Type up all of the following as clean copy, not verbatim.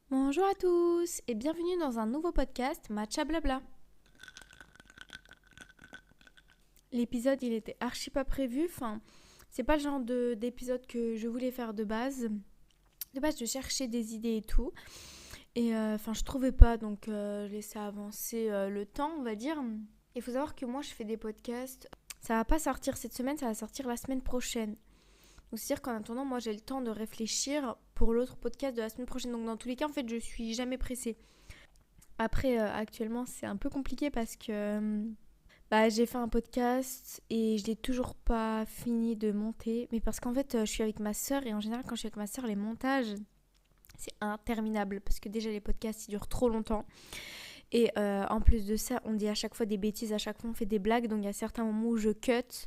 Bonjour à tous et bienvenue dans un nouveau podcast Matcha Blabla. L'épisode il était archi pas prévu, c'est pas le genre d'épisode que je voulais faire de base. De base je cherchais des idées et tout et je trouvais pas donc je laissais avancer le temps on va dire. Il faut savoir que moi je fais des podcasts, ça va pas sortir cette semaine, ça va sortir la semaine prochaine. Donc c'est-à-dire qu'en attendant moi j'ai le temps de réfléchir pour l'autre podcast de la semaine prochaine. Donc dans tous les cas en fait je suis jamais pressée. Après, actuellement, c'est un peu compliqué parce que j'ai fait un podcast et je l'ai toujours pas fini de monter. Mais parce qu'en fait, je suis avec ma sœur et en général, quand je suis avec ma sœur, les montages, c'est interminable parce que déjà, les podcasts, ils durent trop longtemps. Et en plus de ça, on dit à chaque fois des bêtises, à chaque fois, on fait des blagues. Donc, il y a certains moments où je cut.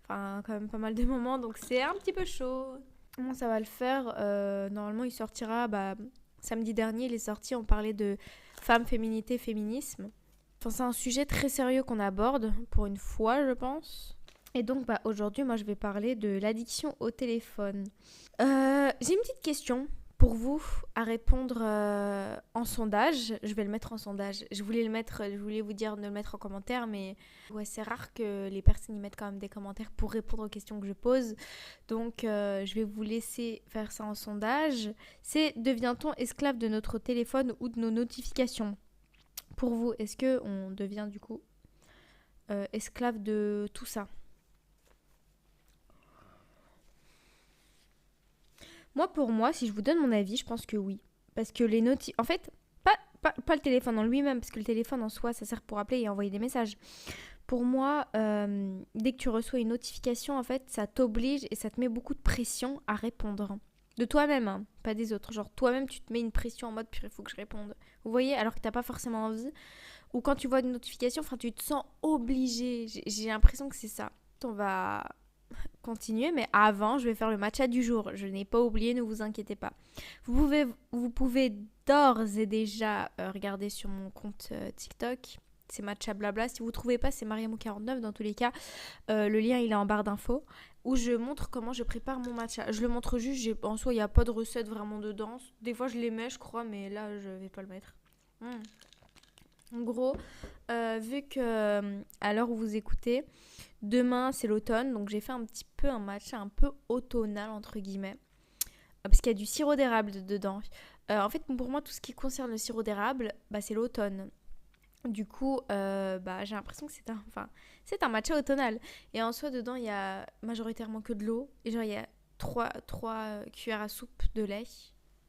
Enfin, quand même pas mal de moments. Donc, c'est un petit peu chaud. Comment ça va le faire Normalement, il sortira samedi dernier. Il est sorti, on parlait de femmes, féminité, féminisme. Enfin, c'est un sujet très sérieux qu'on aborde, pour une fois, je pense. Et donc, aujourd'hui, moi, je vais parler de l'addiction au téléphone. J'ai une petite question pour vous à répondre en sondage. Je vais le mettre en sondage. Je voulais vous dire de le mettre en commentaire, mais ouais, c'est rare que les personnes y mettent quand même des commentaires pour répondre aux questions que je pose. Donc, je vais vous laisser faire ça en sondage. C'est devient-on esclave de notre téléphone ou de nos notifications? Pour vous, est-ce que on devient du coup esclave de tout ça? Pour moi, si je vous donne mon avis, je pense que oui. Parce que les notifs... En fait, pas le téléphone en lui-même, parce que le téléphone en soi, ça sert pour appeler et envoyer des messages. Pour moi, dès que tu reçois une notification, en fait, ça t'oblige et ça te met beaucoup de pression à répondre. De toi-même, hein, pas des autres. Genre, toi-même, tu te mets une pression en mode, il faut que je réponde. Vous voyez, alors que t'as pas forcément envie. Ou quand tu vois une notification, tu te sens obligé. J'ai l'impression que c'est ça. On va continuer, mais avant, je vais faire le matcha du jour. Je n'ai pas oublié, ne vous inquiétez pas. Vous pouvez d'ores et déjà regarder sur mon compte TikTok. C'est Matcha Blabla. Si vous ne trouvez pas, c'est Mariamou49. Dans tous les cas, le lien, il est en barre d'infos. Où je montre comment je prépare mon matcha. Je le montre juste. En soi, il n'y a pas de recette vraiment dedans. Des fois, je les mets, je crois, mais là, je vais pas le mettre. En gros, vu que à l'heure où vous écoutez, demain c'est l'automne, donc j'ai fait un petit peu un matcha un peu automnal entre guillemets, parce qu'il y a du sirop d'érable dedans. En fait, pour moi, tout ce qui concerne le sirop d'érable, c'est l'automne. Du coup, j'ai l'impression que c'est un matcha automnal. Et en soi, dedans, il y a majoritairement que de l'eau. Et genre, il y a 3 cuillères à soupe de lait.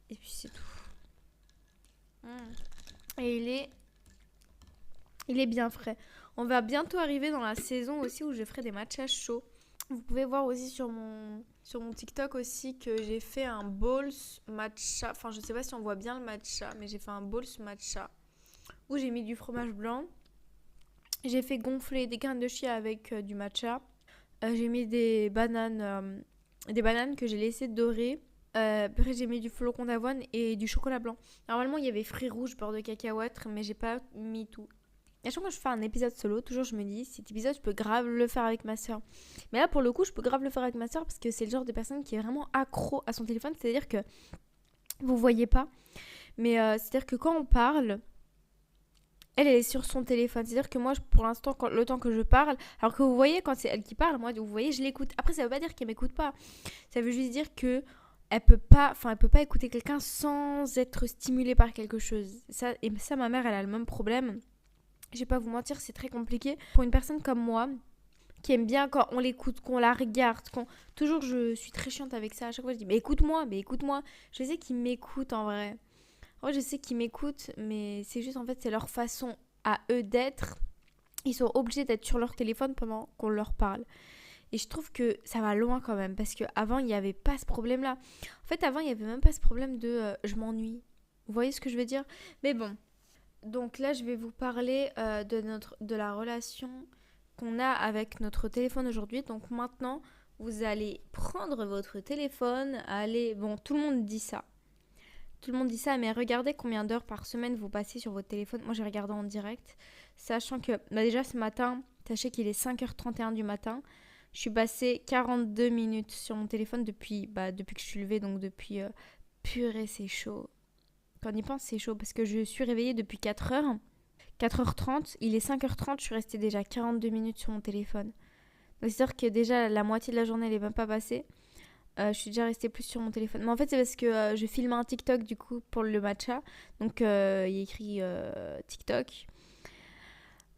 Et puis, c'est tout. Et il est bien frais. On va bientôt arriver dans la saison aussi où je ferai des matchas chauds. Vous pouvez voir aussi sur mon TikTok aussi que j'ai fait un bowls matcha. Enfin, je sais pas si on voit bien le matcha, mais j'ai fait un bowls matcha où j'ai mis du fromage blanc. J'ai fait gonfler des graines de chia avec du matcha. J'ai mis des bananes que j'ai laissées dorer. Après, j'ai mis du flocon d'avoine et du chocolat blanc. Normalement, il y avait fruits rouges, beurre de cacahuète, mais j'ai pas mis tout. Et à chaque fois que je fais un épisode solo, toujours je me dis, cet épisode, je peux grave le faire avec ma soeur. Mais là, pour le coup, je peux grave le faire avec ma soeur parce que c'est le genre de personne qui est vraiment accro à son téléphone. C'est-à-dire que vous voyez pas, mais c'est-à-dire que quand on parle, elle est sur son téléphone. C'est-à-dire que moi, pour l'instant, le temps que je parle, alors que vous voyez, quand c'est elle qui parle, moi, vous voyez, je l'écoute. Après, ça veut pas dire qu'elle m'écoute pas. Ça veut juste dire que elle peut pas écouter quelqu'un sans être stimulée par quelque chose. Et ça, ma mère, elle a le même problème. Je vais pas vous mentir, c'est très compliqué. Pour une personne comme moi, qui aime bien quand on l'écoute, qu'on la regarde, toujours je suis très chiante avec ça. À chaque fois, je dis, mais écoute-moi. Je sais qu'ils m'écoutent en vrai. En vrai, je sais qu'ils m'écoutent, mais c'est juste, en fait, c'est leur façon à eux d'être. Ils sont obligés d'être sur leur téléphone pendant qu'on leur parle. Et je trouve que ça va loin quand même, parce qu'avant, il n'y avait pas ce problème-là. En fait, avant, il n'y avait même pas ce problème de je m'ennuie. Vous voyez ce que je veux dire? Mais bon. Donc là, je vais vous parler de la relation qu'on a avec notre téléphone aujourd'hui. Donc maintenant, vous allez prendre votre téléphone, tout le monde dit ça. Tout le monde dit ça, mais regardez combien d'heures par semaine vous passez sur votre téléphone. Moi, j'ai regardé en direct, sachant que déjà ce matin, sachez qu'il est 5h31 du matin. Je suis passée 42 minutes sur mon téléphone depuis que je suis levée, donc depuis purée, c'est chaud. Quand on y pense, c'est chaud parce que je suis réveillée depuis 4h. 4h30, il est 5h30, je suis restée déjà 42 minutes sur mon téléphone. Donc c'est-à-dire que déjà la moitié de la journée, elle est même pas passée. Je suis déjà restée plus sur mon téléphone. Mais en fait, c'est parce que je filme un TikTok du coup pour le matcha. Donc il y a écrit TikTok.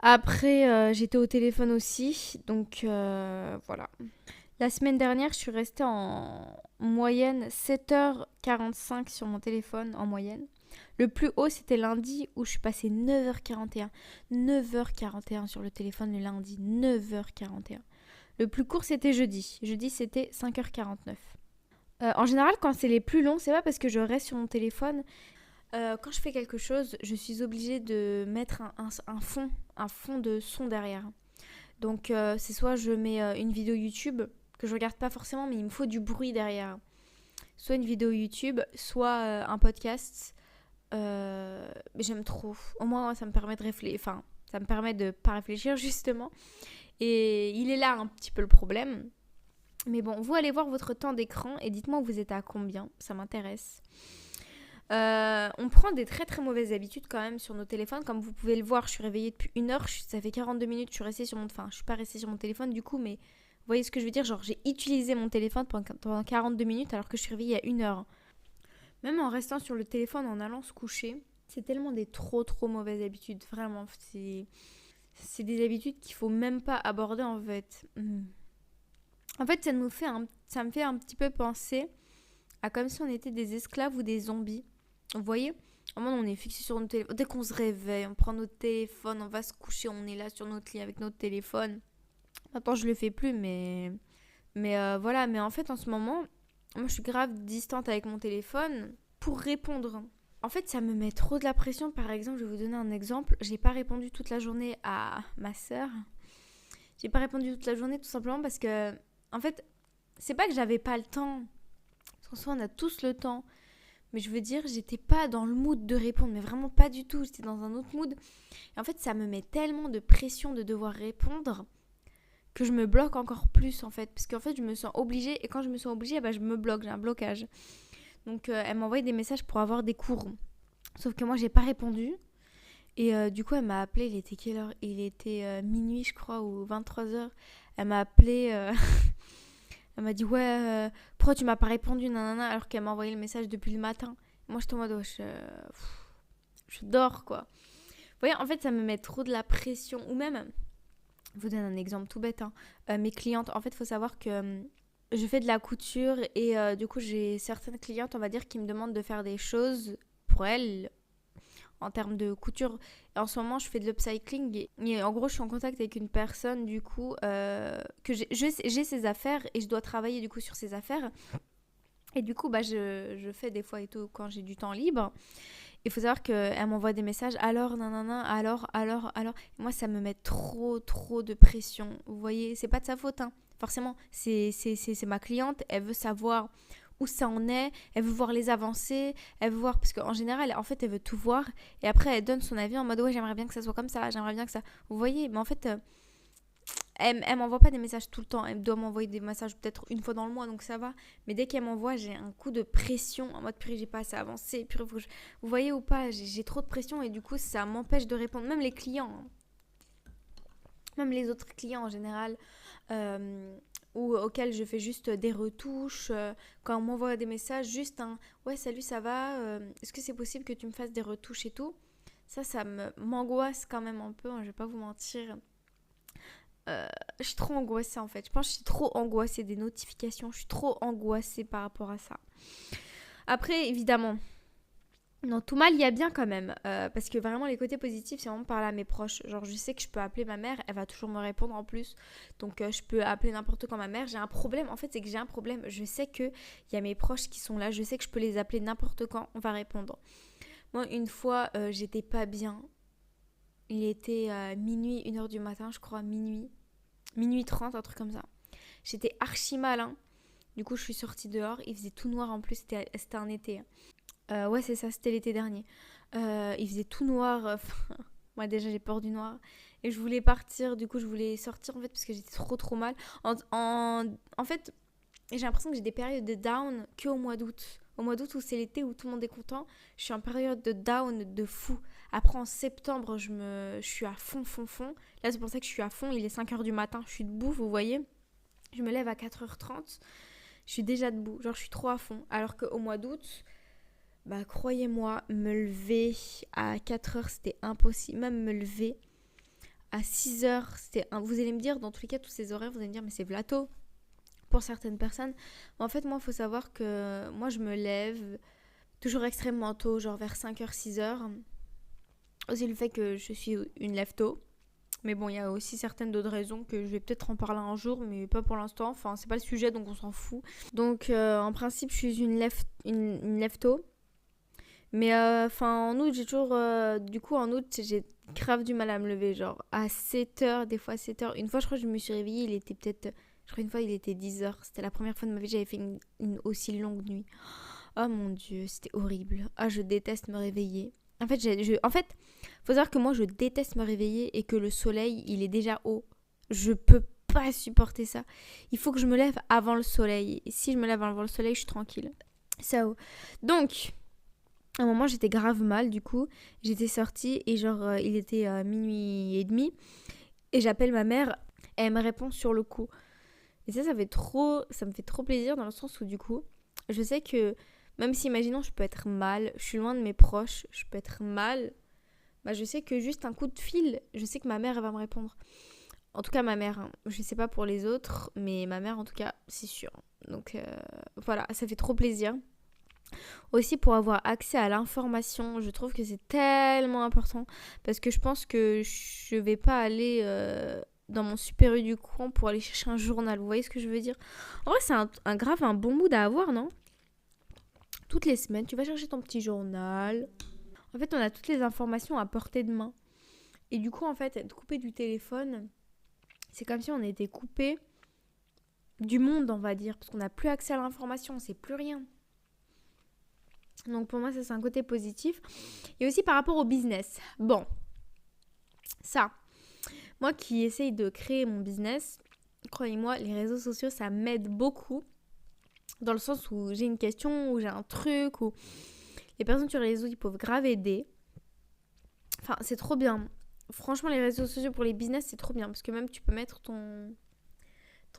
Après, j'étais au téléphone aussi. Donc voilà. La semaine dernière, je suis restée en moyenne 7h45 sur mon téléphone en moyenne. Le plus haut, c'était lundi où je suis passée 9h41. 9h41 sur le téléphone le lundi. 9h41. Le plus court, c'était jeudi. Jeudi, c'était 5h49. En général, quand c'est les plus longs, c'est pas parce que je reste sur mon téléphone. Quand je fais quelque chose, je suis obligée de mettre un fond de son derrière. Donc, c'est soit je mets une vidéo YouTube que je regarde pas forcément, mais il me faut du bruit derrière. Soit une vidéo YouTube, soit un podcast. J'aime trop. Au moins, ça me permet de réfléchir. Enfin, ça me permet de pas réfléchir, justement. Et il est là un petit peu le problème. Mais bon, vous allez voir votre temps d'écran et dites-moi où vous êtes à combien. Ça m'intéresse. On prend des très très mauvaises habitudes quand même sur nos téléphones. Comme vous pouvez le voir, je suis réveillée depuis 1h. Ça fait 42 minutes. Je suis restée sur mon... Enfin, je suis pas restée sur mon téléphone du coup, mais vous voyez ce que je veux dire. Genre, j'ai utilisé mon téléphone pendant 42 minutes alors que je suis réveillée à 1h. Même en restant sur le téléphone, en allant se coucher, c'est tellement des trop mauvaises habitudes. Vraiment, c'est des habitudes qu'il faut même pas aborder en fait. En fait, ça me fait un petit peu penser à comme si on était des esclaves ou des zombies. Vous voyez ? Au moment où on est fixé sur notre téléphone. Dès qu'on se réveille, on prend notre téléphone, on va se coucher, on est là sur notre lit avec notre téléphone. Maintenant, je le fais plus, mais voilà. Mais en fait, en ce moment, moi, je suis grave distante avec mon téléphone pour répondre. En fait, ça me met trop de la pression. Par exemple, je vais vous donner un exemple. J'ai pas répondu toute la journée à ma sœur. J'ai pas répondu toute la journée tout simplement parce que, en fait, c'est pas que j'avais pas le temps. Parce qu'en soi, on a tous le temps. Mais je veux dire, j'étais pas dans le mood de répondre. Mais vraiment pas du tout. J'étais dans un autre mood. Et en fait, ça me met tellement de pression de devoir répondre que je me bloque encore plus, en fait. Parce qu'en fait, je me sens obligée. Et quand je me sens obligée, je me bloque. J'ai un blocage. Donc, elle m'a envoyé des messages pour avoir des cours. Sauf que moi, j'ai pas répondu. Et du coup, elle m'a appelé. Il était quelle heure ? Il était minuit, je crois, ou 23h. Elle m'a appelé... Elle m'a dit ouais, pourquoi tu m'as pas répondu nanana, alors qu'elle m'a envoyé le message depuis le matin. Moi j'étais en mode je dors quoi. Vous voyez, en fait ça me met trop de la pression. Ou même, je vous donne un exemple tout bête, mes clientes, en fait il faut savoir que je fais de la couture et du coup j'ai certaines clientes on va dire qui me demandent de faire des choses pour elles en termes de couture. Et en ce moment, je fais de l'upcycling et en gros, je suis en contact avec une personne du coup que j'ai ses affaires et je dois travailler du coup sur ses affaires. Et du coup, je fais des fois et tout quand j'ai du temps libre. Il faut savoir qu'elle m'envoie des messages alors, nanana, alors. Et moi, ça me met trop de pression. Vous voyez, c'est pas de sa faute, hein. Forcément, c'est ma cliente, elle veut savoir où ça en est, elle veut voir les avancées, elle veut voir, parce qu'en général, en fait, elle veut tout voir, et après, elle donne son avis en mode, ouais, j'aimerais bien que ça soit comme ça, j'aimerais bien que ça... Vous voyez, mais en fait, elle m'envoie pas des messages tout le temps, elle doit m'envoyer des messages peut-être une fois dans le mois, donc ça va, mais dès qu'elle m'envoie, j'ai un coup de pression, en mode, purée, j'ai pas assez avancé, purée, vous voyez ou pas, j'ai trop de pression, et du coup, ça m'empêche de répondre, même les clients, même les autres clients en général, ou auxquels je fais juste des retouches, quand on m'envoie des messages, juste un ouais salut ça va, est-ce que c'est possible que tu me fasses des retouches et tout, ça m'angoisse quand même un peu, hein, je vais pas vous mentir. Je suis trop angoissée en fait, je pense que je suis trop angoissée des notifications, je suis trop angoissée par rapport à ça. Après évidemment, non, tout mal, il y a bien quand même. Parce que vraiment, les côtés positifs, c'est vraiment parler à mes proches. Genre, je sais que je peux appeler ma mère, elle va toujours me répondre en plus. Donc, je peux appeler n'importe quand ma mère. J'ai un problème, en fait, c'est que j'ai un problème. Je sais qu'il y a mes proches qui sont là. Je sais que je peux les appeler n'importe quand, on va répondre. Moi, une fois, j'étais pas bien. Il était minuit, 1h du matin, je crois, minuit 30, un truc comme ça. J'étais archi mal, hein. Du coup, je suis sortie dehors. Il faisait tout noir en plus, c'était un été. Ouais, c'est ça, c'était l'été dernier. Il faisait tout noir. Moi, déjà, j'ai peur du noir. Et je voulais partir, du coup, je voulais sortir en fait parce que j'étais trop mal. En fait, j'ai l'impression que j'ai des périodes de down qu'au mois d'août. Au mois d'août où c'est l'été, où tout le monde est content, je suis en période de down de fou. Après en septembre, je suis à fond. Là c'est pour ça que je suis à fond, il est 5h du matin, je suis debout, vous voyez. Je me lève à 4h30, je suis déjà debout, genre je suis trop à fond. Alors qu'au mois d'août, bah croyez-moi, me lever à 4h c'était impossible. Même me lever à 6h, vous allez me dire, dans tous les cas, tous ces horaires, vous allez me dire, mais c'est plateau pour certaines personnes. En fait, moi, il faut savoir que moi, je me lève toujours extrêmement tôt, genre vers 5h, 6h. Aussi le fait que je suis une lève-tôt. Mais bon, il y a aussi certaines d'autres raisons que je vais peut-être en parler un jour, mais pas pour l'instant. Enfin, c'est pas le sujet, donc on s'en fout. Donc, en principe, je suis une lève-tôt. Mais en août, j'ai toujours... du coup, en août, j'ai grave du mal à me lever. Genre, à 7h, des fois 7h. Une fois, je crois que je me suis réveillée, il était peut-être... Je crois une fois, il était 10h. C'était la première fois de ma vie que j'avais fait une aussi longue nuit. Oh mon Dieu, c'était horrible. Ah, je déteste me réveiller. En fait, faut savoir que moi, je déteste me réveiller et que le soleil, il est déjà haut. Je peux pas supporter ça. Il faut que je me lève avant le soleil. Et si je me lève avant le soleil, je suis tranquille. Ça. Donc, à un moment, j'étais grave mal, du coup. J'étais sortie et genre, il était minuit et demi. Et j'appelle ma mère et elle me répond sur le coup. Et ça me fait trop plaisir dans le sens où, du coup, je sais que même si, imaginons, je peux être mal, je suis loin de mes proches, je peux être mal, bah je sais que juste un coup de fil, je sais que ma mère, elle va me répondre. En tout cas, ma mère, hein. Je sais pas pour les autres, mais ma mère, en tout cas, c'est sûr. Donc, voilà, ça fait trop plaisir. Aussi, pour avoir accès à l'information, je trouve que c'est tellement important. Parce que je pense que je vais pas aller dans mon Super U du coin pour aller chercher un journal. Vous voyez ce que je veux dire? En vrai, c'est un bon mood à avoir, non? Toutes les semaines, tu vas chercher ton petit journal. En fait, on a toutes les informations à portée de main. Et du coup, en fait, être coupé du téléphone, c'est comme si on était coupé du monde, on va dire. Parce qu'on n'a plus accès à l'information, on sait plus rien. Donc pour moi, ça, c'est un côté positif. Et aussi par rapport au business. Bon, ça, moi qui essaye de créer mon business, croyez-moi, les réseaux sociaux, ça m'aide beaucoup. Dans le sens où j'ai une question, où j'ai un truc, où les personnes sur les réseaux, ils peuvent grave aider. Enfin, c'est trop bien. Franchement, les réseaux sociaux pour les business, c'est trop bien. Parce que même, tu peux mettre ton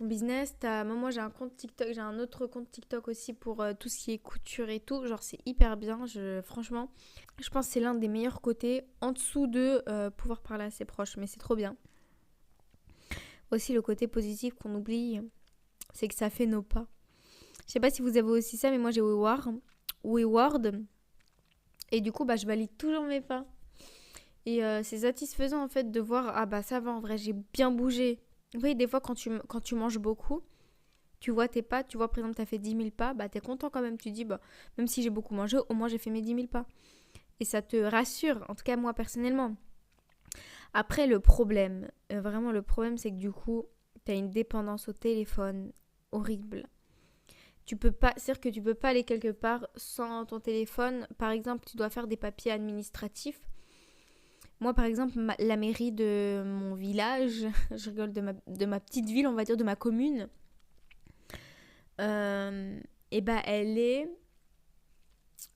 business. Moi, j'ai un compte TikTok. J'ai un autre compte TikTok aussi pour tout ce qui est couture et tout. Genre, c'est hyper bien. Franchement, je pense que c'est l'un des meilleurs côtés. En dessous de pouvoir parler à ses proches. Mais c'est trop bien. Aussi, le côté positif qu'on oublie, c'est que ça fait nos pas. Je sais pas si vous avez aussi ça, mais moi j'ai WeWord. Et du coup, bah, je valide toujours mes pas. Et c'est satisfaisant en fait de voir, ah bah ça va en vrai, j'ai bien bougé. Vous voyez, des fois quand tu manges beaucoup, tu vois tes pas, tu vois par exemple tu as fait 10 000 pas, bah t'es content quand même. Tu dis, bah même si j'ai beaucoup mangé, au moins j'ai fait mes 10 000 pas. Et ça te rassure, en tout cas moi personnellement. Après le problème, vraiment le problème c'est que du coup, t'as une dépendance au téléphone horrible. C'est-à-dire que tu peux pas aller quelque part sans ton téléphone. Par exemple, tu dois faire des papiers administratifs. Moi, par exemple, la mairie de mon village, je rigole, de ma petite ville, on va dire, de ma commune, et bah elle est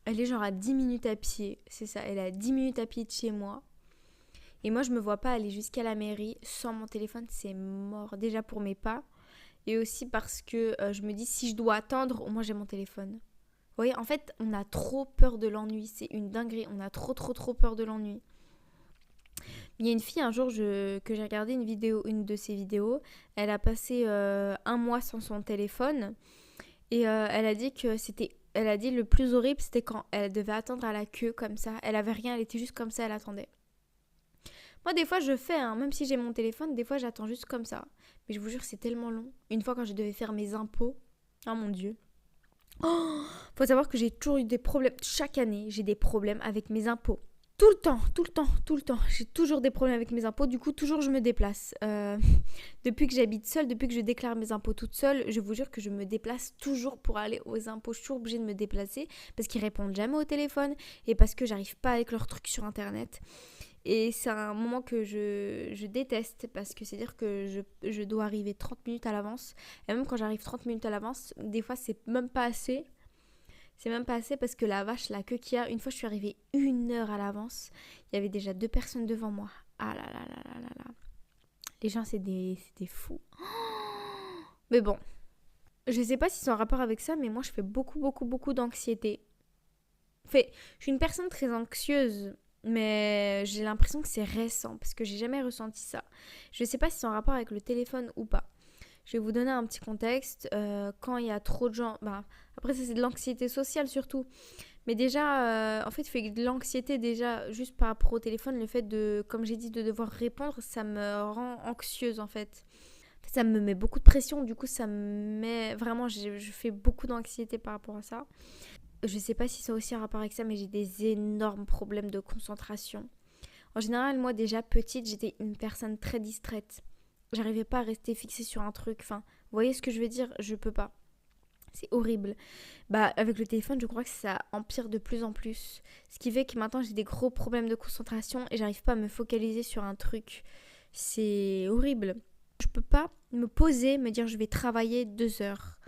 genre à 10 minutes à pied. C'est ça, elle est à 10 minutes à pied de chez moi. Et moi, je me vois pas aller jusqu'à la mairie sans mon téléphone, c'est mort. Déjà pour mes pas. Et aussi parce que je me dis, si je dois attendre, au moins j'ai mon téléphone. Vous voyez, en fait, on a trop peur de l'ennui. C'est une dinguerie. On a trop peur de l'ennui. Il y a une fille, un jour, que j'ai regardé une de ses vidéos. Elle a passé un mois sans son téléphone. Et elle a dit que elle a dit le plus horrible, c'était quand elle devait attendre à la queue comme ça. Elle avait rien, elle était juste comme ça, elle attendait. Moi, des fois, je fais, hein, même si j'ai mon téléphone, des fois, j'attends juste comme ça. Mais je vous jure, c'est tellement long. Une fois, quand je devais faire mes impôts, oh mon Dieu. Oh, faut savoir que j'ai toujours eu des problèmes. Chaque année, j'ai des problèmes avec mes impôts. Tout le temps. J'ai toujours des problèmes avec mes impôts. Du coup, toujours, je me déplace. Depuis que j'habite seule, depuis que je déclare mes impôts toute seule, je vous jure que je me déplace toujours pour aller aux impôts. Je suis toujours obligée de me déplacer parce qu'ils répondent jamais au téléphone et parce que j'arrive pas avec leurs trucs sur Internet. Et c'est un moment que je déteste parce que c'est-à-dire que je dois arriver 30 minutes à l'avance. Et même quand j'arrive 30 minutes à l'avance, des fois, c'est même pas assez. C'est même pas assez parce que la vache, la queue qu'il y a, une fois je suis arrivée 1 heure à l'avance, il y avait déjà 2 personnes devant moi. Ah là là là là là là. Les gens, c'est des fous. Mais bon, je sais pas si c'est en rapport avec ça, mais moi je fais beaucoup d'anxiété. Je suis une personne très anxieuse, mais j'ai l'impression que c'est récent parce que j'ai jamais ressenti ça. Je sais pas si c'est en rapport avec le téléphone ou pas. Je vais vous donner un petit contexte. Quand il y a trop de gens, après ça c'est de l'anxiété sociale surtout. Mais déjà, en fait, fait de l'anxiété déjà juste par rapport au téléphone, le fait de, comme j'ai dit, de devoir répondre, ça me rend anxieuse en fait. Ça me met beaucoup de pression, du coup ça me met vraiment, je fais beaucoup d'anxiété par rapport à ça. Je sais pas si ça a aussi un rapport avec ça, mais j'ai des énormes problèmes de concentration. En général, moi déjà petite, j'étais une personne très distraite. J'arrivais pas à rester fixée sur un truc. Enfin, vous voyez ce que je veux dire? Je peux pas. C'est horrible. Avec le téléphone, je crois que ça empire de plus en plus. Ce qui fait que maintenant, j'ai des gros problèmes de concentration et j'arrive pas à me focaliser sur un truc. C'est horrible. Je peux pas me poser, me dire je vais travailler 2 heures.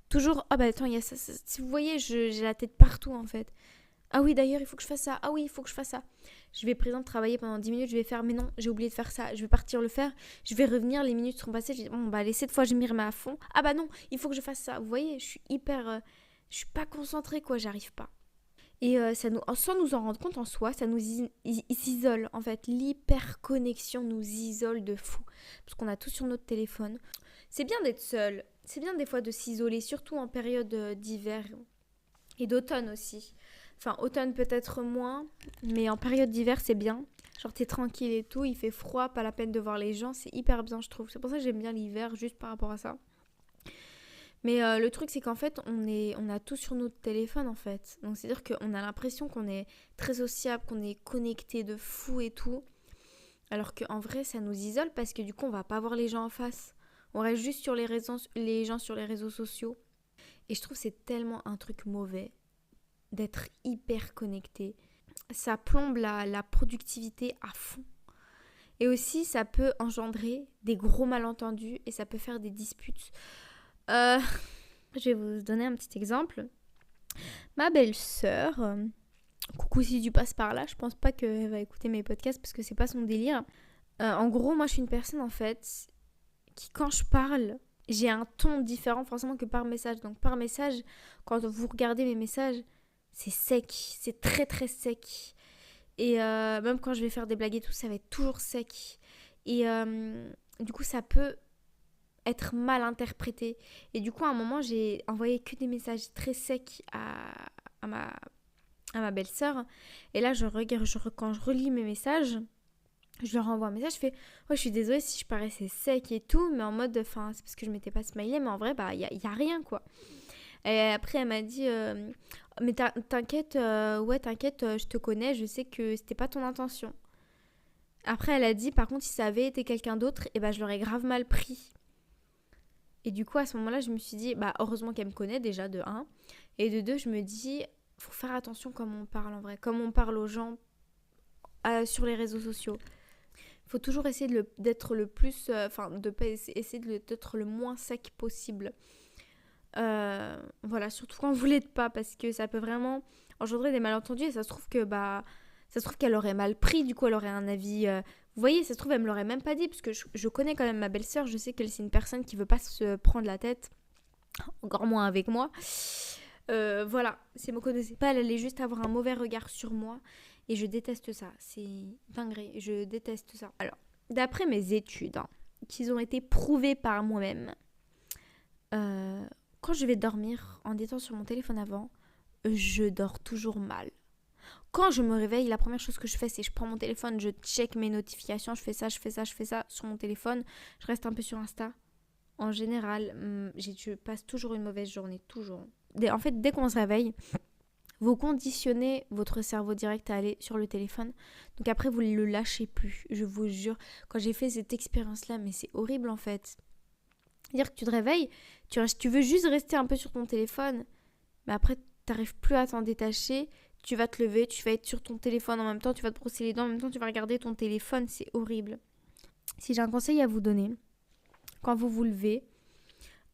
Toujours, attends, il y a ça. Si vous voyez, j'ai la tête partout en fait. Ah oui, d'ailleurs, il faut que je fasse ça. Ah oui, il faut que je fasse ça. Je vais, par exemple, travailler pendant 10 minutes. Je vais faire, mais non, j'ai oublié de faire ça. Je vais partir le faire. Je vais revenir. Les minutes seront passées. Je dis, bon, allez, cette fois, je m'y remets à fond. Ah bah non, il faut que je fasse ça. Vous voyez, je suis hyper. Je suis pas concentrée, quoi. J'arrive pas. Et sans nous en rendre compte en soi, ça nous isole. En fait, l'hyperconnexion nous isole de fou. Parce qu'on a tout sur notre téléphone. C'est bien d'être seul. C'est bien des fois de s'isoler, surtout en période d'hiver et d'automne aussi. Enfin, automne peut-être moins, mais en période d'hiver, c'est bien. Genre, t'es tranquille et tout, il fait froid, pas la peine de voir les gens, c'est hyper bien, je trouve. C'est pour ça que j'aime bien l'hiver, juste par rapport à ça. Mais le truc, c'est qu'en fait, on a tout sur notre téléphone, en fait. Donc, c'est-à-dire qu'on a l'impression qu'on est très sociable, qu'on est connecté de fou et tout. Alors qu'en vrai, ça nous isole parce que du coup, on va pas voir les gens en face. On reste juste sur les gens sur les réseaux sociaux. Et je trouve que c'est tellement un truc mauvais d'être hyper connecté. Ça plombe la productivité à fond. Et aussi, ça peut engendrer des gros malentendus et ça peut faire des disputes. Je vais vous donner un petit exemple. Ma belle-sœur, coucou si tu passes par là, je pense pas qu'elle va écouter mes podcasts parce que c'est pas son délire. En gros, moi je suis une personne en fait qui, quand je parle, j'ai un ton différent forcément que par message. Donc par message, quand vous regardez mes messages, c'est sec, c'est très très sec. Et même quand je vais faire des blagues et tout, ça va être toujours sec. Et du coup, ça peut être mal interprété. Et du coup, à un moment, j'ai envoyé que des messages très secs à ma belle-sœur. Et là, quand je relis mes messages, je leur envoie un message, je fais ouais, je suis désolée si je paraissais sec et tout, mais en mode, enfin, c'est parce que je m'étais pas smiley, mais en vrai, y a rien, quoi. Et après, elle m'a dit mais t'inquiète, t'inquiète, je te connais, je sais que c'était pas ton intention. Après, elle a dit, par contre, si ça avait été quelqu'un d'autre, je l'aurais grave mal pris. Et du coup, à ce moment-là, je me suis dit, heureusement qu'elle me connaît déjà, de 1. Et de 2, je me dis, faut faire attention comme on parle en vrai, comme on parle aux gens sur les réseaux sociaux. Faut toujours essayer d'être le plus, essayer d'être le moins sec possible. Voilà, surtout quand vous l'êtes pas, parce que ça peut vraiment engendrer des malentendus et ça se trouve qu'elle aurait mal pris, du coup elle aurait un avis. Vous voyez, ça se trouve elle me l'aurait même pas dit, parce que je connais quand même ma belle-sœur, je sais qu'elle c'est une personne qui veut pas se prendre la tête, encore moins avec moi. Voilà, si elle me connaissait pas, elle allait juste avoir un mauvais regard sur moi et je déteste ça, c'est dinguerie, je déteste ça. Alors, d'après mes études, qui ont été prouvées par moi-même, quand je vais dormir en étant sur mon téléphone avant, je dors toujours mal. Quand je me réveille, la première chose que je fais, c'est je prends mon téléphone, je check mes notifications, je fais ça sur mon téléphone. Je reste un peu sur Insta. En général, je passe toujours une mauvaise journée, toujours. En fait, dès qu'on se réveille, vous conditionnez votre cerveau direct à aller sur le téléphone. Donc après, vous ne le lâchez plus, je vous jure. Quand j'ai fait cette expérience-là, mais c'est horrible en fait. C'est-à-dire que tu te réveilles, tu veux juste rester un peu sur ton téléphone, mais après, tu n'arrives plus à t'en détacher. Tu vas te lever, tu vas être sur ton téléphone en même temps, tu vas te brosser les dents, en même temps tu vas regarder ton téléphone, c'est horrible. Si j'ai un conseil à vous donner, quand vous vous levez,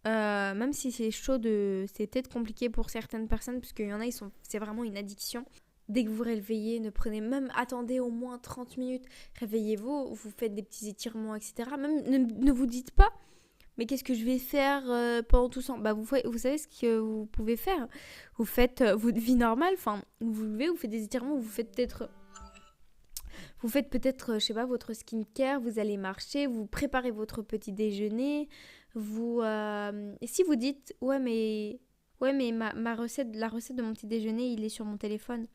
même si c'est c'est peut-être compliqué pour certaines personnes, parce qu'il y en a, c'est vraiment une addiction. Dès que vous réveillez, attendez au moins 30 minutes, réveillez-vous, vous faites des petits étirements, etc. Même ne vous dites pas, mais qu'est-ce que je vais faire pendant tout ça? Bah, vous savez ce que vous pouvez faire. Vous faites votre vie normale, enfin, vous vous levez, vous faites des étirements, vous faites peut-être, je sais pas, votre skincare, vous allez marcher, vous préparez votre petit déjeuner, et si vous dites, ouais, mais ma recette, la recette de mon petit déjeuner, il est sur mon téléphone.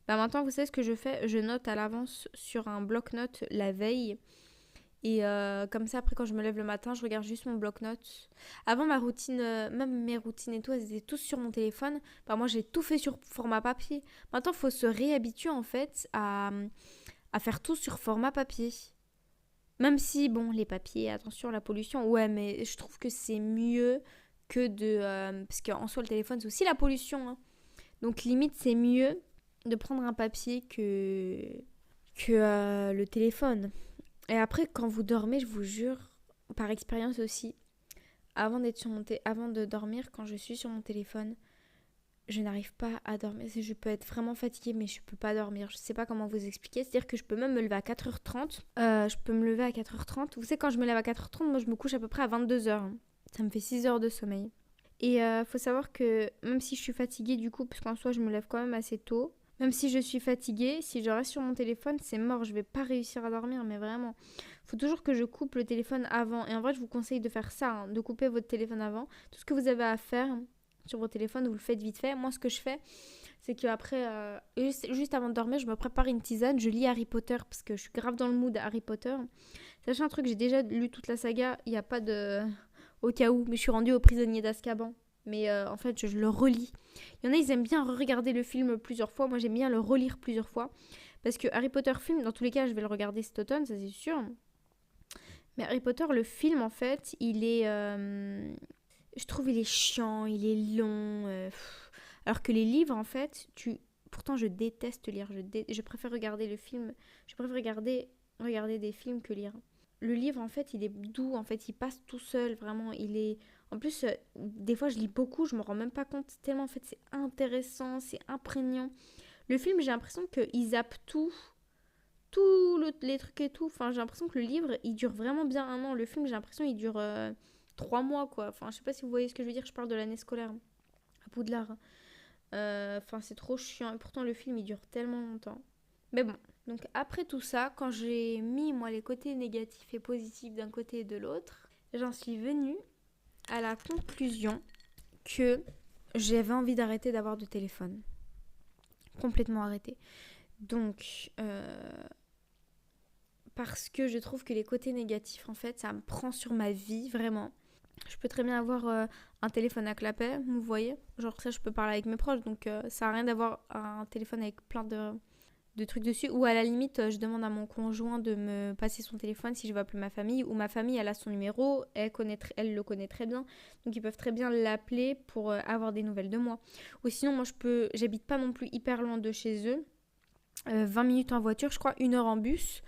Bah maintenant, vous savez ce que je fais? Je note à l'avance sur un bloc-notes la veille. Et comme ça, après, quand je me lève le matin, je regarde juste mon bloc-notes. Avant, ma routine, même mes routines et tout, elles étaient tous sur mon téléphone. Bah, moi, j'ai tout fait sur format papier. Maintenant, il faut se réhabituer, en fait, à faire tout sur format papier. Même si, bon, les papiers, attention, la pollution, ouais, mais je trouve que c'est mieux que parce qu'en soi, le téléphone, c'est aussi la pollution. Hein. Donc, limite, c'est mieux de prendre un papier que le téléphone. Et après, quand vous dormez, je vous jure, par expérience aussi, avant de dormir, quand je suis sur mon téléphone, je n'arrive pas à dormir. Je peux être vraiment fatiguée, mais je peux pas dormir. Je sais pas comment vous expliquer. C'est-à-dire que je peux même me lever à 4h30. Je peux me lever à 4h30. Vous savez, quand je me lève à 4h30, moi, je me couche à peu près à 22h. Ça me fait 6 heures de sommeil. Et faut savoir que même si je suis fatiguée, du coup, parce qu'en soi, je me lève quand même assez tôt, même si je suis fatiguée, si je reste sur mon téléphone, c'est mort. Je vais pas réussir à dormir, mais vraiment. Faut toujours que je coupe le téléphone avant. Et en vrai, je vous conseille de faire ça, hein, de couper votre téléphone avant. Tout ce que vous avez à faire sur votre téléphone, vous le faites vite fait. Moi, ce que je fais, c'est qu'après, juste avant de dormir, je me prépare une tisane, je lis Harry Potter, parce que je suis grave dans le mood Harry Potter. Sachez un truc, j'ai déjà lu toute la saga, il n'y a pas de... Au cas où, mais je suis rendue au prisonnier d'Azkaban. Mais en fait, je le relis. Il y en a, ils aiment bien regarder le film plusieurs fois. Moi, j'aime bien le relire plusieurs fois. Parce que Harry Potter film, dans tous les cas, je vais le regarder cet automne, ça c'est sûr. Mais Harry Potter, le film, en fait, il est... je trouve il est chiant, il est long. Alors que les livres, en fait, pourtant, je déteste lire. Je préfère regarder le film. Je préfère regarder des films que lire. Le livre, en fait, il est doux. En fait, il passe tout seul. Vraiment, il est... En plus, des fois, je lis beaucoup. Je me rends même pas compte. Tellement, en fait, c'est intéressant. C'est imprégnant. Le film, j'ai l'impression qu'ils zappent tout. Les trucs et tout. Enfin, j'ai l'impression que le livre, il dure vraiment bien 1 an. Le film, j'ai l'impression qu'il dure 3 mois, quoi. Enfin, je sais pas si vous voyez ce que je veux dire. Je parle de l'année scolaire à Poudlard. Enfin, c'est trop chiant. Et pourtant, le film, il dure tellement longtemps. Mais bon. Donc, après tout ça, quand j'ai mis, moi, les côtés négatifs et positifs d'un côté et de l'autre, j'en suis venue à la conclusion que j'avais envie d'arrêter d'avoir de téléphone. Complètement arrêter. Donc, parce que je trouve que les côtés négatifs, en fait, ça me prend sur ma vie, vraiment. Je peux très bien avoir un téléphone à clapet, vous voyez. Genre ça, je peux parler avec mes proches, donc ça sert à rien d'avoir un téléphone avec plein de trucs dessus. Ou à la limite, je demande à mon conjoint de me passer son téléphone si je veux appeler ma famille. Ou ma famille, elle a son numéro, elle le connaît très bien. Donc ils peuvent très bien l'appeler pour avoir des nouvelles de moi. Ou sinon, moi, j'habite pas non plus hyper loin de chez eux. 20 minutes en voiture, je crois, 1 heure en bus.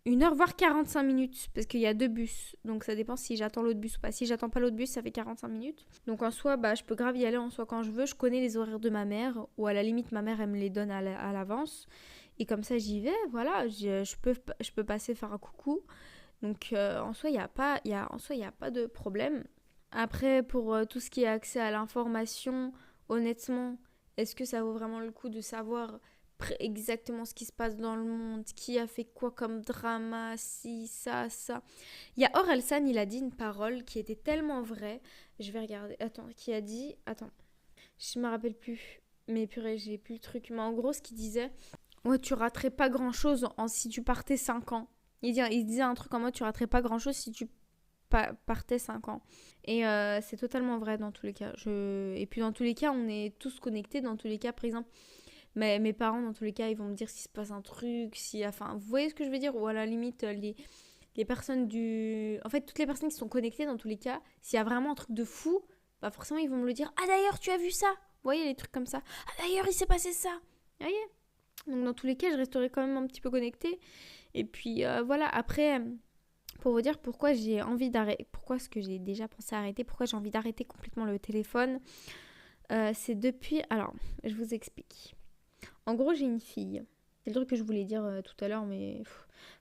1 heure, voire 45 minutes, parce qu'il y a 2 bus. Donc ça dépend si j'attends l'autre bus ou pas. Si j'attends pas l'autre bus, ça fait 45 minutes. Donc en soi, je peux grave y aller en soi quand je veux. Je connais les horaires de ma mère, ou à la limite, ma mère, elle me les donne à l'avance. Et comme ça, j'y vais, voilà, je peux passer faire un coucou. Donc en soi, il n'y a pas de problème. Après, pour tout ce qui est accès à l'information, honnêtement, est-ce que ça vaut vraiment le coup de savoir exactement ce qui se passe dans le monde, qui a fait quoi comme drama, si, ça. Il y a Orelsan, il a dit une parole qui était tellement vraie. Je vais regarder. Attends, qui a dit... Attends, je me rappelle plus. Mais purée, j'ai plus le truc. Mais en gros, ce qu'il disait... Ouais, tu raterais pas grand-chose si tu partais 5 ans. Il disait un truc en mode, tu raterais pas grand-chose si tu partais 5 ans. Et c'est totalement vrai dans tous les cas. Et puis dans tous les cas, on est tous connectés. Dans tous les cas, par exemple... Mais mes parents, dans tous les cas, ils vont me dire s'il se passe un truc, enfin, vous voyez ce que je veux dire? Ou à la limite, les personnes En fait, toutes les personnes qui sont connectées, dans tous les cas, s'il y a vraiment un truc de fou, forcément, ils vont me le dire. Ah, d'ailleurs, tu as vu ça? Vous voyez, les trucs comme ça. Ah, d'ailleurs, il s'est passé ça. Vous voyez? Donc, dans tous les cas, je resterai quand même un petit peu connectée. Et puis, voilà, après... pour vous dire pourquoi j'ai envie d'arrêter, pourquoi ce que j'ai déjà pensé à arrêter, pourquoi j'ai envie d'arrêter complètement le téléphone. C'est depuis... Alors, je vous explique. En gros, j'ai une fille. C'est le truc que je voulais dire tout à l'heure, mais...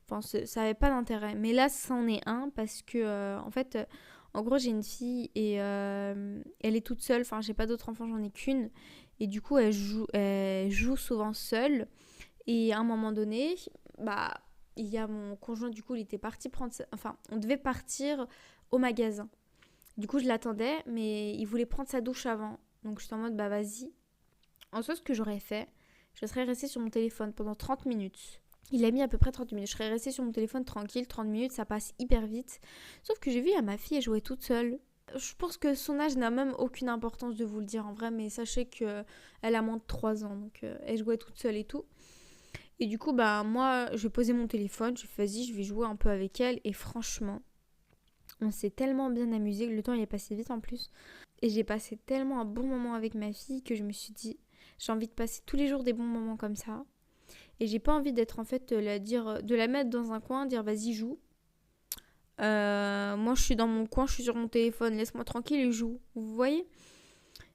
Enfin, ça n'avait pas d'intérêt. Mais là, c'en est un parce que, en fait, en gros, j'ai une fille et elle est toute seule. Enfin, j'ai pas d'autres enfants, j'en ai qu'une. Et du coup, elle joue souvent seule. Et à un moment donné, bah, il y a mon conjoint, du coup, il était parti prendre... Enfin, on devait partir au magasin. Du coup, je l'attendais, mais il voulait prendre sa douche avant. Donc, j'étais en mode, bah, vas-y. En soi, ce que j'aurais fait, je serais restée sur mon téléphone pendant 30 minutes. Il a mis à peu près 30 minutes. Je serais restée sur mon téléphone tranquille, 30 minutes, ça passe hyper vite. Sauf que j'ai vu à ma fille, elle jouait toute seule. Je pense que son âge n'a même aucune importance de vous le dire en vrai, mais sachez qu'elle a moins de 3 ans, donc elle jouait toute seule et tout. Et du coup, bah moi, je posais mon téléphone, je fais vas-y, je vais jouer un peu avec elle. Et franchement, on s'est tellement bien amusé, le temps il est passé vite en plus. Et j'ai passé tellement un bon moment avec ma fille que je me suis dit, j'ai envie de passer tous les jours des bons moments comme ça. Et j'ai pas envie d'être en fait de la mettre dans un coin, dire vas-y joue. Moi je suis dans mon coin, je suis sur mon téléphone, laisse-moi tranquille et joue. Vous voyez ?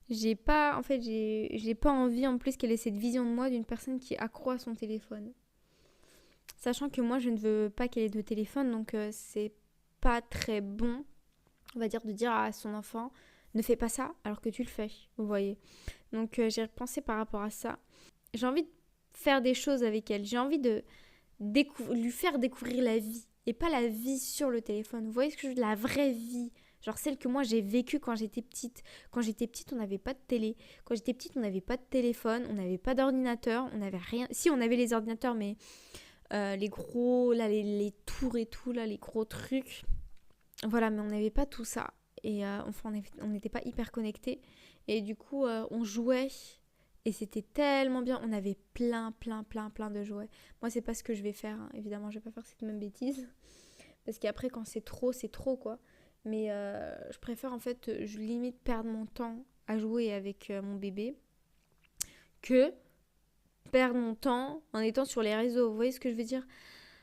J'ai pas envie en plus qu'elle ait cette vision de moi d'une personne qui accroît son téléphone. Sachant que moi je ne veux pas qu'elle ait de téléphone, donc c'est pas très bon, on va dire, de dire à son enfant ne fais pas ça alors que tu le fais. Vous voyez ? Donc j'ai repensé par rapport à ça. J'ai envie de faire des choses avec elle. J'ai envie de lui faire découvrir la vie. Et pas la vie sur le téléphone. Vous voyez ce que je veux dire ? La vraie vie. Genre celle que moi j'ai vécue quand j'étais petite. Quand j'étais petite, on n'avait pas de télé. Quand j'étais petite, on n'avait pas de téléphone. On n'avait pas d'ordinateur. On n'avait rien. Si, on avait les ordinateurs, mais les gros, là, les tours et tout, là, les gros trucs. Voilà, mais on n'avait pas tout ça. Et enfin, on n'était pas hyper connectés. Et du coup, on jouait. Et c'était tellement bien. On avait plein de jouets. Moi, c'est pas ce que je vais faire. Hein. Évidemment, je vais pas faire cette même bêtise. Parce qu'après, quand c'est trop, quoi. Mais je préfère, en fait, je limite perdre mon temps à jouer avec mon bébé que perdre mon temps en étant sur les réseaux. Vous voyez ce que je veux dire ?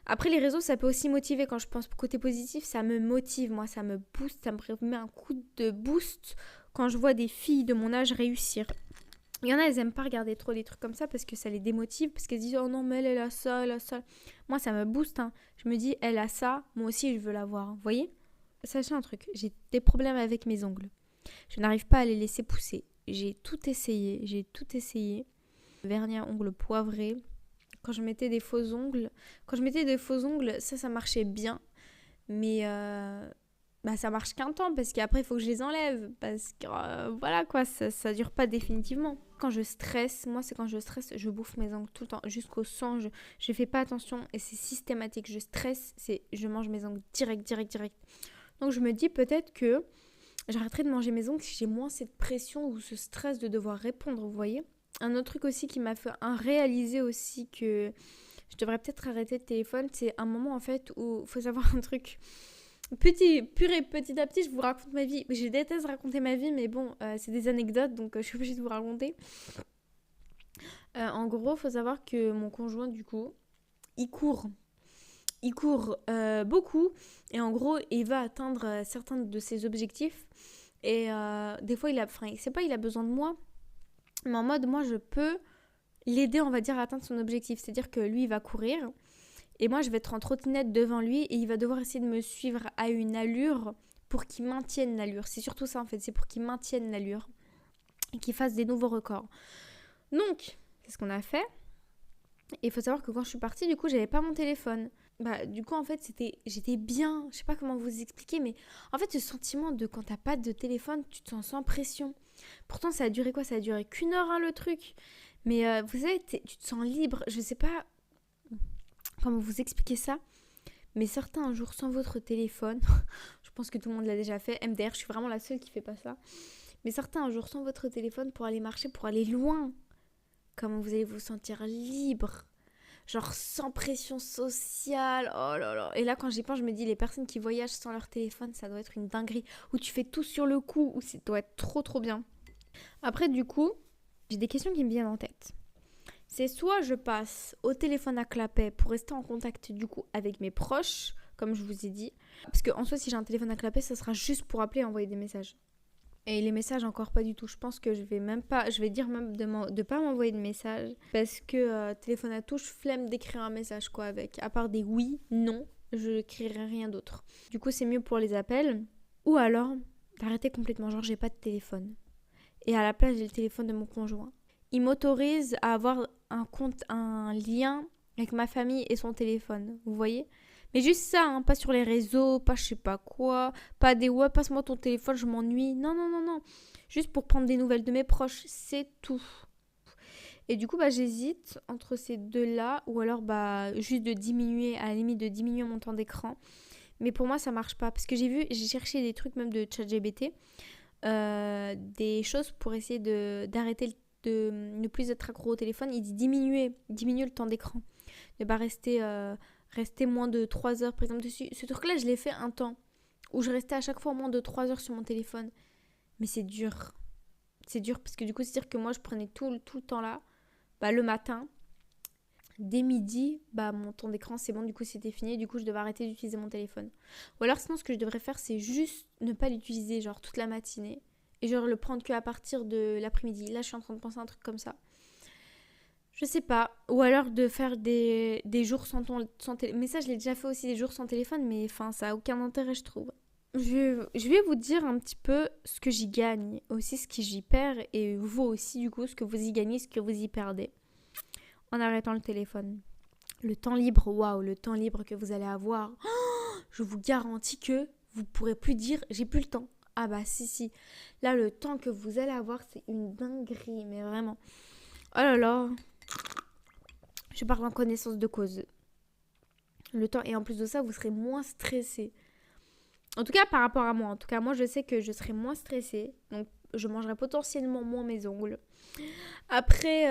Après, les réseaux, ça peut aussi motiver. Quand je pense côté positif, ça me motive. Moi, ça me booste. Ça me met un coup de boost quand je vois des filles de mon âge réussir. Il y en a, elles aiment pas regarder trop des trucs comme ça parce que ça les démotive, parce qu'elles disent oh non mais elle a ça, elle a ça. Moi ça me booste, hein. Je me dis elle a ça, moi aussi je veux l'avoir. Vous voyez ? Sachez un truc, j'ai des problèmes avec mes ongles. Je n'arrive pas à les laisser pousser. J'ai tout essayé. Vernis à ongles poivré. Quand je mettais des faux ongles, ça marchait bien. Mais ça marche qu'un temps parce qu'après il faut que je les enlève parce que voilà quoi, ça dure pas définitivement. Quand je stresse, moi c'est quand je stresse, je bouffe mes ongles tout le temps jusqu'au sang, je fais pas attention et c'est systématique. Je stresse, je mange mes ongles direct. Donc je me dis peut-être que j'arrêterai de manger mes ongles si j'ai moins cette pression ou ce stress de devoir répondre, vous voyez. Un autre truc aussi qui m'a fait réaliser aussi que je devrais peut-être arrêter le téléphone, c'est un moment en fait où il faut savoir un truc. Petit à petit, je vous raconte ma vie. Je déteste raconter ma vie, mais bon, c'est des anecdotes, donc je suis obligée de vous raconter. En gros, il faut savoir que mon conjoint, du coup, il court beaucoup. Et en gros, il va atteindre certains de ses objectifs. Et des fois, il a besoin de moi. Mais en mode, moi, je peux l'aider, on va dire, à atteindre son objectif. C'est-à-dire que lui, il va courir. Et moi, je vais être en trottinette devant lui et il va devoir essayer de me suivre à une allure pour qu'il maintienne l'allure. C'est surtout ça, en fait. C'est pour qu'il maintienne l'allure et qu'il fasse des nouveaux records. Donc, c'est ce qu'on a fait. Et il faut savoir que quand je suis partie, du coup, j'avais pas mon téléphone. Du coup, en fait, j'étais bien. Je sais pas comment vous expliquer, mais en fait, ce sentiment de quand t'as pas de téléphone, tu te sens sans pression. Pourtant, ça a duré quoi ? Ça a duré qu'1 heure, hein, le truc. Mais vous savez, tu te sens libre. Je sais pas comment vous expliquer ça, mais certains jours sans votre téléphone, je pense que tout le monde l'a déjà fait, MDR, je suis vraiment la seule qui fait pas ça, mais certains jours sans votre téléphone pour aller marcher, pour aller loin, comment vous allez vous sentir libre, genre sans pression sociale, oh là là. Et là quand j'y pense, je me dis les personnes qui voyagent sans leur téléphone, ça doit être une dinguerie, où tu fais tout sur le coup, où ça doit être trop bien. Après du coup, j'ai des questions qui me viennent en tête. C'est soit je passe au téléphone à clapet pour rester en contact du coup avec mes proches, comme je vous ai dit. Parce qu'en soi, si j'ai un téléphone à clapet, ça sera juste pour appeler et envoyer des messages. Et les messages, encore pas du tout. Je pense que je vais dire même de pas m'envoyer de messages. Parce que téléphone à touche, flemme d'écrire un message, quoi, avec. À part des oui, non, je n'écrirai rien d'autre. Du coup, c'est mieux pour les appels. Ou alors, d'arrêter complètement. Genre, j'ai pas de téléphone. Et à la place, j'ai le téléphone de mon conjoint. Il m'autorise à avoir un lien avec ma famille et son téléphone. Vous voyez ? Mais juste ça, hein, pas sur les réseaux, pas je sais pas quoi, pas des ouais, passe-moi ton téléphone, je m'ennuie. Non, non, non, non. Juste pour prendre des nouvelles de mes proches, c'est tout. Et du coup, j'hésite entre ces deux-là, ou alors juste de diminuer, à la limite de diminuer mon temps d'écran. Mais pour moi, ça marche pas. Parce que j'ai cherché des trucs même de ChatGPT, des choses pour essayer d'arrêter de ne plus être accro au téléphone. Il dit diminuer le temps d'écran. Ne pas rester moins de 3 heures par exemple dessus. Ce truc-là, je l'ai fait un temps où je restais à chaque fois moins de 3 heures sur mon téléphone. Mais c'est dur. C'est dur parce que du coup, c'est-à-dire que moi, je prenais tout le temps là. Le matin, dès midi, mon temps d'écran, c'est bon, du coup, c'était fini. Du coup, je devais arrêter d'utiliser mon téléphone. Ou alors, sinon, ce que je devrais faire, c'est juste ne pas l'utiliser, genre, toute la matinée. Et genre, le prendre qu'à partir de l'après-midi. Là, je suis en train de penser à un truc comme ça. Je sais pas. Ou alors de faire des jours sans téléphone. Mais ça, je l'ai déjà fait aussi, des jours sans téléphone. Mais enfin, ça a aucun intérêt, je trouve. Je vais vous dire un petit peu ce que j'y gagne. Aussi ce que j'y perds. Et vous aussi, du coup, ce que vous y gagnez, ce que vous y perdez. En arrêtant le téléphone. Le temps libre, waouh, le temps libre que vous allez avoir. Oh, je vous garantis que vous pourrez plus dire « j'ai plus le temps ». Ah si. Là, le temps que vous allez avoir, c'est une dinguerie. Mais vraiment. Oh là là. Je parle en connaissance de cause. Le temps, et en plus de ça, vous serez moins stressé. En tout cas, par rapport à moi. En tout cas, moi, je sais que je serai moins stressée. Donc, je mangerai potentiellement moins mes ongles. Après,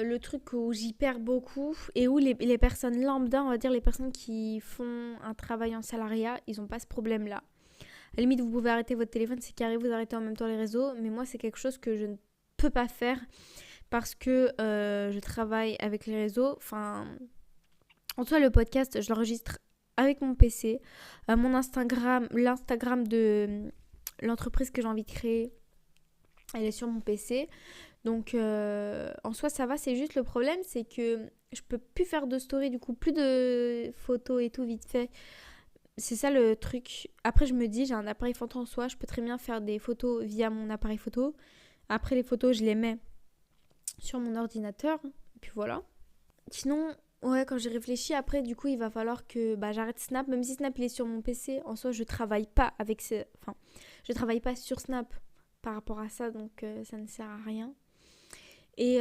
le truc où j'y perds beaucoup et où les personnes lambda, on va dire les personnes qui font un travail en salariat, ils n'ont pas ce problème-là. À la limite, vous pouvez arrêter votre téléphone, c'est carré, vous arrêtez en même temps les réseaux. Mais moi, c'est quelque chose que je ne peux pas faire. Parce que je travaille avec les réseaux. Enfin, en soi, le podcast, je l'enregistre avec mon PC. Mon Instagram, l'Instagram de l'entreprise que j'ai envie de créer, elle est sur mon PC. Donc, en soi, ça va. C'est juste le problème, c'est que je peux plus faire de story, du coup, plus de photos et tout vite fait. C'est ça le truc. Après, je me dis, j'ai un appareil photo en soi. Je peux très bien faire des photos via mon appareil photo. Après, les photos, je les mets sur mon ordinateur, et puis voilà. Sinon, ouais, quand j'ai réfléchi, après, du coup, il va falloir que j'arrête Snap, même si Snap, il est sur mon PC. En soi, je travaille pas je travaille pas sur Snap par rapport à ça, donc ça ne sert à rien. Et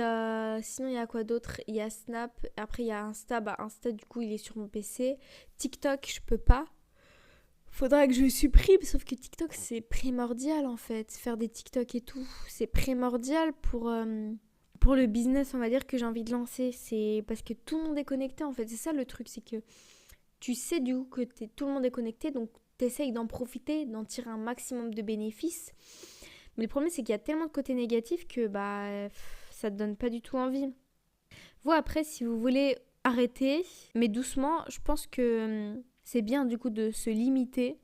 sinon, il y a quoi d'autre ? Il y a Snap, après, il y a Insta. Insta, du coup, il est sur mon PC. TikTok, je peux pas. Faudra que je supprime, sauf que TikTok, c'est primordial, en fait. Faire des TikTok et tout, c'est primordial pour le business, on va dire, que j'ai envie de lancer. C'est parce que tout le monde est connecté, en fait. C'est ça le truc, c'est que tu sais du coup que tout le monde est connecté, donc t'essayes d'en profiter, d'en tirer un maximum de bénéfices. Mais le problème, c'est qu'il y a tellement de côtés négatifs que ça te donne pas du tout envie. Vous, après, si vous voulez arrêter, mais doucement, je pense que c'est bien du coup de se limiter.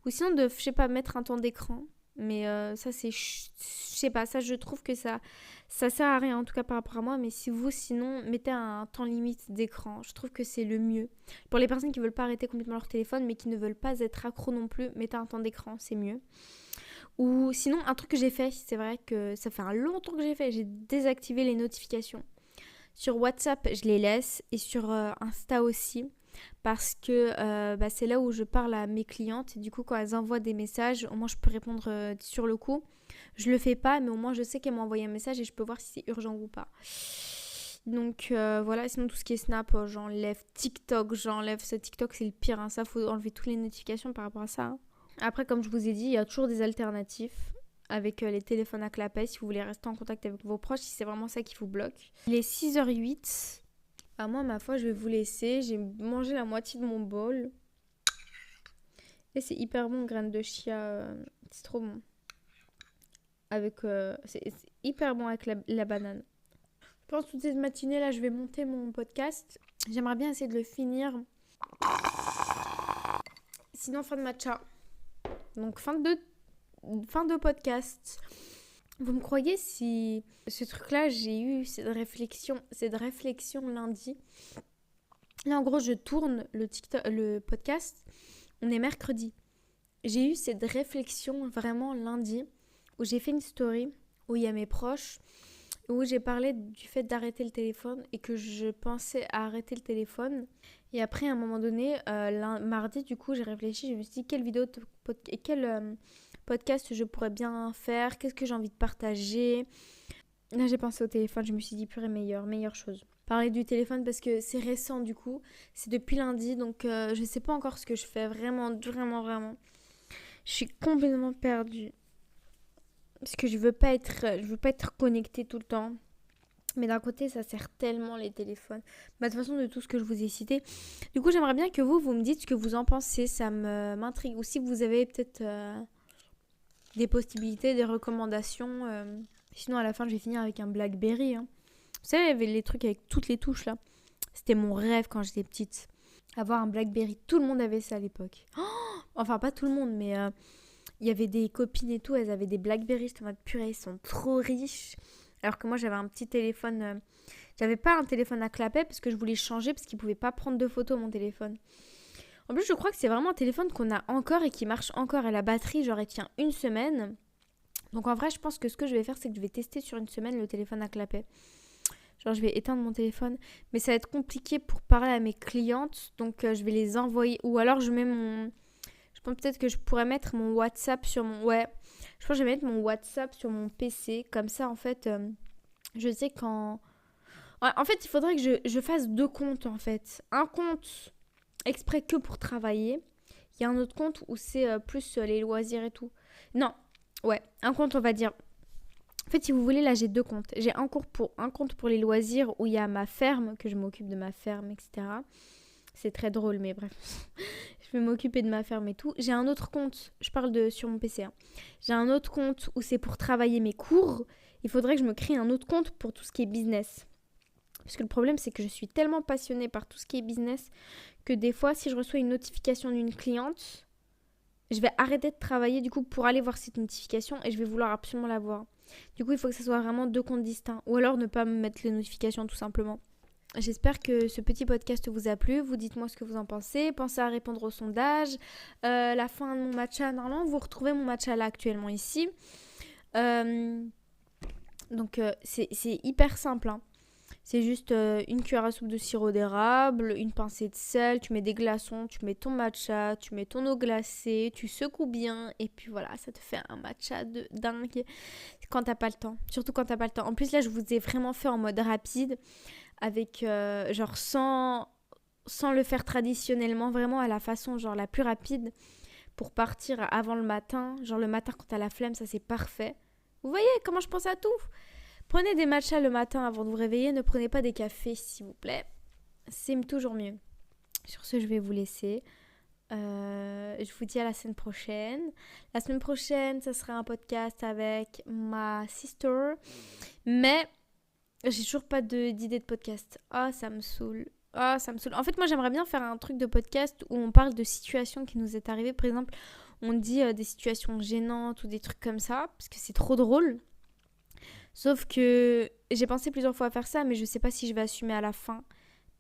Ou sinon de, je sais pas, mettre un temps d'écran. Mais ça, c'est... Je sais pas, ça, je trouve que ça sert à rien, en tout cas par rapport à moi. Mais si vous, sinon, mettez un temps limite d'écran. Je trouve que c'est le mieux. Pour les personnes qui veulent pas arrêter complètement leur téléphone, mais qui ne veulent pas être accro non plus, mettez un temps d'écran, c'est mieux. Ou sinon, un truc que j'ai fait, c'est vrai que ça fait un long temps que j'ai fait, j'ai désactivé les notifications. Sur WhatsApp, je les laisse, et sur Insta aussi. Parce que c'est là où je parle à mes clientes. Et du coup, quand elles envoient des messages, au moins je peux répondre sur le coup. Je le fais pas, mais au moins je sais qu'elles m'ont envoyé un message et je peux voir si c'est urgent ou pas. Donc voilà, sinon tout ce qui est Snap, j'enlève. TikTok, j'enlève. Ce TikTok, c'est le pire. Hein. Ça, faut enlever toutes les notifications par rapport à ça. Hein. Après, comme je vous ai dit, il y a toujours des alternatives avec les téléphones à clapet si vous voulez rester en contact avec vos proches, si c'est vraiment ça qui vous bloque. Il est 6h08. Moi, ma foi, je vais vous laisser. J'ai mangé la moitié de mon bol. Et c'est hyper bon, graines de chia. C'est trop bon. C'est hyper bon avec la banane. Je pense toute cette matinée, là, je vais monter mon podcast. J'aimerais bien essayer de le finir sinon, fin de matcha. Donc, fin de podcast. Vous me croyez si ce truc-là, j'ai eu cette réflexion lundi. Là, en gros, je tourne le podcast. On est mercredi. J'ai eu cette réflexion vraiment lundi où j'ai fait une story où il y a mes proches, où j'ai parlé du fait d'arrêter le téléphone et que je pensais à arrêter le téléphone. Et après, à un moment donné, mardi, du coup, j'ai réfléchi. Je me suis dit quelle podcast je pourrais bien faire, qu'est-ce que j'ai envie de partager. Là, j'ai pensé au téléphone. Je me suis dit purée, meilleure chose. Parler du téléphone parce que c'est récent du coup. C'est depuis lundi, donc je sais pas encore ce que je fais. Vraiment. Je suis complètement perdue. Parce que je veux pas être connectée tout le temps. Mais d'un côté, ça sert tellement les téléphones. De toute façon, de tout ce que je vous ai cité. Du coup, j'aimerais bien que vous me dites ce que vous en pensez. Ça m'intrigue. Ou si vous avez peut-être des possibilités, des recommandations. Sinon, à la fin, je vais finir avec un BlackBerry. Vous savez, il y avait les trucs avec toutes les touches là. C'était mon rêve quand j'étais petite. Avoir un BlackBerry. Tout le monde avait ça à l'époque. Enfin, pas tout le monde, mais il y avait des copines et tout. Elles avaient des BlackBerry. J'étais en mode purée, ils sont trop riches. Alors que moi, j'avais un petit téléphone. J'avais pas un téléphone à clapet parce que je voulais changer parce qu'il pouvait pas prendre de photos, mon téléphone. En plus, je crois que c'est vraiment un téléphone qu'on a encore et qui marche encore. Et la batterie, genre, elle tient une semaine. Donc en vrai, je pense que ce que je vais faire, c'est que je vais tester sur une semaine le téléphone à clapet. Genre, je vais éteindre mon téléphone. Mais ça va être compliqué pour parler à mes clientes. Donc, je vais les envoyer. Ou alors, je pense peut-être que je pourrais mettre mon WhatsApp sur mon... Ouais, je pense que je vais mettre mon WhatsApp sur mon PC. Comme ça, en fait, je sais quand... Ouais, en fait, il faudrait que je fasse 2 comptes, en fait. Un compte exprès que pour travailler. Il y a un autre compte où c'est plus les loisirs et tout. Non, ouais, un compte, on va dire... En fait, si vous voulez, là, j'ai 2 comptes. J'ai un compte pour les loisirs où il y a ma ferme, que je m'occupe de ma ferme, etc. C'est très drôle, mais bref. Je vais m'occuper de ma ferme et tout. J'ai un autre compte, je parle sur mon PC. J'ai un autre compte où c'est pour travailler mes cours. Il faudrait que je me crée un autre compte pour tout ce qui est business. Parce que le problème, c'est que je suis tellement passionnée par tout ce qui est business que des fois, si je reçois une notification d'une cliente, je vais arrêter de travailler du coup pour aller voir cette notification et je vais vouloir absolument la voir. Du coup, il faut que ce soit vraiment 2 comptes distincts. Ou alors ne pas me mettre les notifications tout simplement. J'espère que ce petit podcast vous a plu. Vous dites-moi ce que vous en pensez. Pensez à répondre au sondage. La fin de mon matcha, normalement, vous retrouvez mon matcha là actuellement ici. Donc, c'est hyper simple. C'est juste une cuillère à soupe de sirop d'érable, une pincée de sel, tu mets des glaçons, tu mets ton matcha, tu mets ton eau glacée, tu secoues bien et puis voilà, ça te fait un matcha de dingue quand t'as pas le temps. Surtout quand t'as pas le temps. En plus là, je vous ai vraiment fait en mode rapide avec genre sans le faire traditionnellement, vraiment à la façon genre la plus rapide pour partir avant le matin. Genre le matin quand t'as la flemme, ça c'est parfait. Vous voyez comment je pense à tout ? Prenez des matchas le matin avant de vous réveiller. Ne prenez pas des cafés, s'il vous plaît. C'est toujours mieux. Sur ce, je vais vous laisser. Je vous dis à la semaine prochaine. La semaine prochaine, ça sera un podcast avec ma sister. Mais j'ai toujours pas d'idée de podcast. Ça me saoule. En fait, moi, j'aimerais bien faire un truc de podcast où on parle de situations qui nous est arrivées. Par exemple, on dit des situations gênantes ou des trucs comme ça. Parce que c'est trop drôle. Sauf que j'ai pensé plusieurs fois à faire ça, mais je sais pas si je vais assumer à la fin.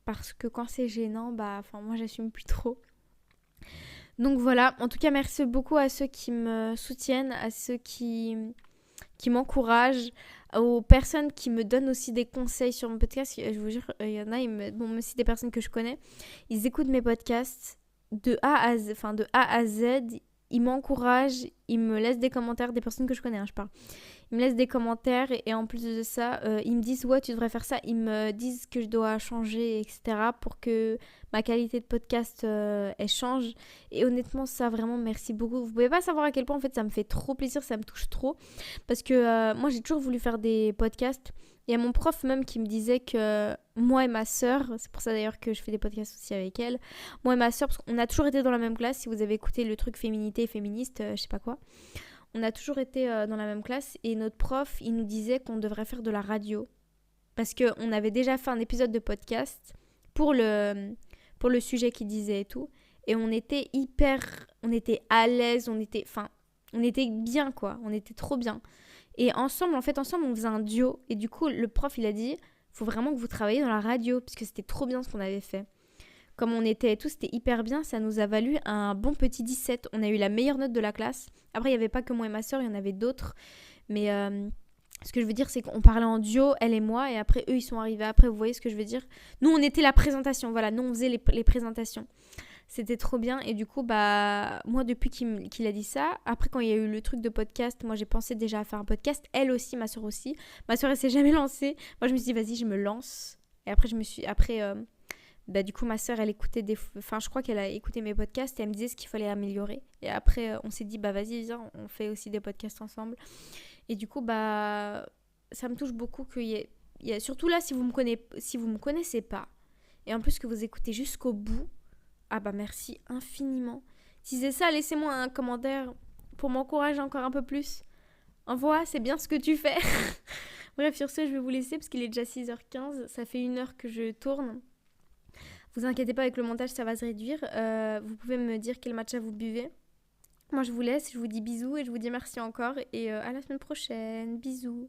Parce que quand c'est gênant, moi j'assume plus trop. Donc voilà, en tout cas merci beaucoup à ceux qui me soutiennent, à ceux qui m'encouragent, aux personnes qui me donnent aussi des conseils sur mon podcast. Je vous jure, il y en a, même si des personnes que je connais, ils écoutent mes podcasts de A à Z, ils m'encouragent, ils me laissent des commentaires, des personnes que je connais, je parle. Ils me laissent des commentaires et en plus de ça, ils me disent « Ouais, tu devrais faire ça ». Ils me disent que je dois changer, etc. pour que ma qualité de podcast, elle change. Et honnêtement, ça, vraiment, merci beaucoup. Vous pouvez pas savoir à quel point, en fait, ça me fait trop plaisir, ça me touche trop. Parce que moi, j'ai toujours voulu faire des podcasts. Il y a mon prof même qui me disait que moi et ma sœur, c'est pour ça d'ailleurs que je fais des podcasts aussi avec elle, moi et ma sœur, parce qu'on a toujours été dans la même classe, si vous avez écouté le truc féminité et féministe, je sais pas quoi. On a toujours été dans la même classe et notre prof, il nous disait qu'on devrait faire de la radio. Parce qu'on avait déjà fait un épisode de podcast pour le sujet qu'il disait et tout. Et on était à l'aise, on était bien quoi, on était trop bien. Et ensemble, on faisait un duo. Et du coup, le prof, il a dit, faut vraiment que vous travailliez dans la radio, parce que c'était trop bien ce qu'on avait fait. Comme on était tous, c'était hyper bien, ça nous a valu un bon petit 17. On a eu la meilleure note de la classe. Après, il n'y avait pas que moi et ma soeur, il y en avait d'autres. Mais ce que je veux dire, c'est qu'on parlait en duo, elle et moi, et après, eux, ils sont arrivés après, vous voyez ce que je veux dire? Nous, on était la présentation, voilà, nous, on faisait les présentations. C'était trop bien. Et du coup, moi, depuis qu'il a dit ça, après, quand il y a eu le truc de podcast, moi, j'ai pensé déjà à faire un podcast. Elle aussi, ma soeur aussi. Ma soeur, elle s'est jamais lancée. Moi, je me suis dit, vas-y, je me lance. Et après, du coup, ma soeur, elle écoutait je crois qu'elle a écouté mes podcasts et elle me disait ce qu'il fallait améliorer. Et après, on s'est dit, vas-y, viens, on fait aussi des podcasts ensemble. Et du coup, ça me touche beaucoup surtout là, si vous me connaissez pas, et en plus que vous écoutez jusqu'au bout, merci infiniment. Si c'est ça, laissez-moi un commentaire pour m'encourager encore un peu plus. Envoie, c'est bien ce que tu fais. Bref, sur ce, je vais vous laisser parce qu'il est déjà 6h15. Ça fait 1 heure que je tourne. Vous inquiétez pas, avec le montage, ça va se réduire. Vous pouvez me dire quel matcha vous buvez. Moi, je vous laisse, je vous dis bisous et je vous dis merci encore. Et à la semaine prochaine. Bisous.